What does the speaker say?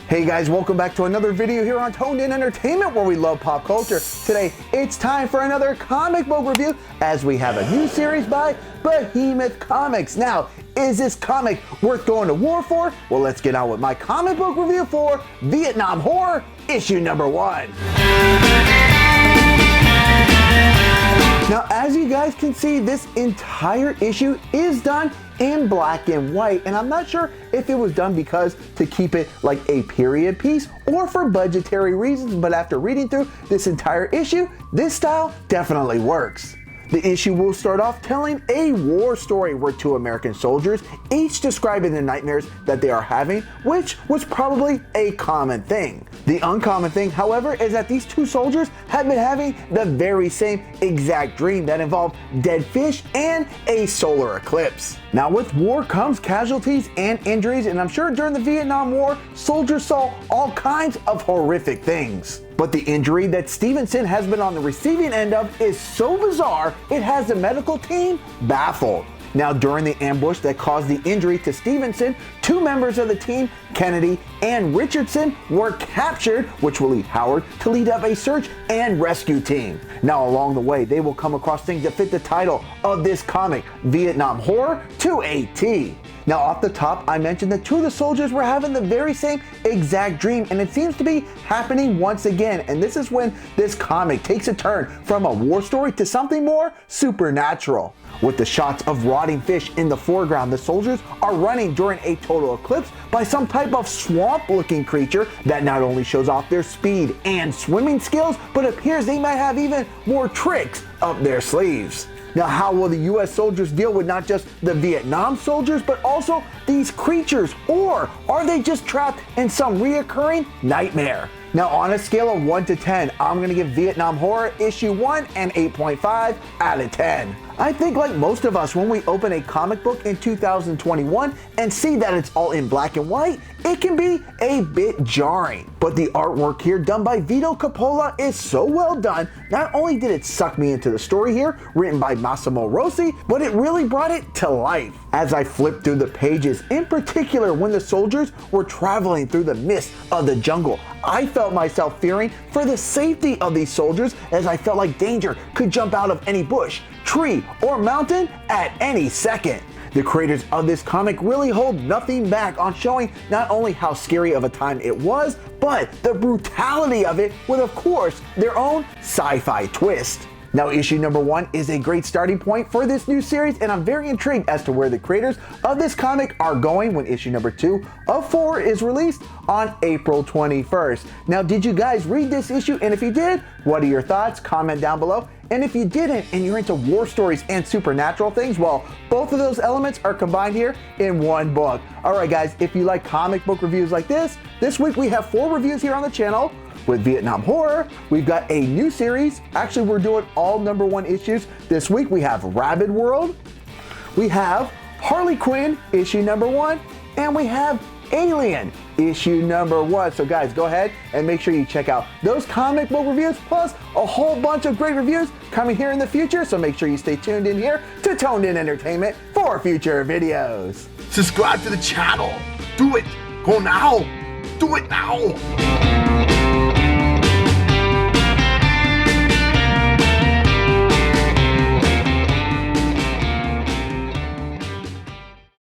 Hey guys, welcome back to another video here on Toned In Entertainment, where we love pop culture. Today, it's time for another comic book review as we have a new series by Behemoth Comics. Now, is this comic worth going to war for? Well, let's get on with my comic book review for Vietnam Horror, issue number 1. Now, as you guys can see, this entire issue is done in black and white, and I'm not sure if it was done because to keep it like a period piece or for budgetary reasons, but after reading through this entire issue, this style definitely works. The issue will start off telling a war story where two American soldiers each describing the nightmares that they are having, which was probably a common thing. The uncommon thing, however, is that these two soldiers have been having the very same exact dream that involved dead fish and a solar eclipse. Now, with war comes casualties and injuries, and I'm sure during the Vietnam War, soldiers saw all kinds of horrific things. But the injury that Stevenson has been on the receiving end of is so bizarre, it has the medical team baffled. Now, during the ambush that caused the injury to Stevenson, two members of the team, Kennedy and Richardson, were captured, which will lead Howard to lead up a search and rescue team. Now, along the way, they will come across things that fit the title of this comic, Vietnam Horror to a T. Now, off the top, I mentioned that two of the soldiers were having the very same exact dream, and it seems to be happening once again. And this is when this comic takes a turn from a war story to something more supernatural. With the shots of rotting fish in the foreground, the soldiers are running during a total eclipse by some type of swamp-looking creature that not only shows off their speed and swimming skills, but appears they might have even more tricks up their sleeves. Now, how will the US soldiers deal with not just the Vietnam soldiers, but also these creatures? Or are they just trapped in some reoccurring nightmare? Now, on a scale of 1 to 10, I'm going to give Vietnam Horror issue 1 an 8.5 out of 10. I think like most of us, when we open a comic book in 2021 and see that it's all in black and white, it can be a bit jarring. But the artwork here done by Vito Coppola is so well done. Not only did it suck me into the story here, written by Massimo Rossi, but it really brought it to life. As I flipped through the pages, in particular when the soldiers were traveling through the mist of the jungle, I felt myself fearing for the safety of these soldiers, as I felt like danger could jump out of any bush, tree, or mountain at any second. The creators of this comic really hold nothing back on showing not only how scary of a time it was, but the brutality of it with, of course, their own sci-fi twist. Now, issue number 1 is a great starting point for this new series, and I'm very intrigued as to where the creators of this comic are going when issue number 2 of 4 is released on April 21st. Now, did you guys read this issue? And if you did, what are your thoughts? Comment down below. And if you didn't and you're into war stories and supernatural things, well, both of those elements are combined here in one book. All right, guys, if you like comic book reviews like this week we have 4 reviews here on the channel. With Vietnam Horror, we've got a new series. Actually, we're doing all number 1 issues. This week we have Rabid World, we have Harley Quinn, issue number 1, and we have Alien, issue number 1. So guys, go ahead and make sure you check out those comic book reviews, plus a whole bunch of great reviews coming here in the future. So make sure you stay tuned in here to Toned In Entertainment for future videos. Subscribe to the channel. Do it. Go now. Do it now.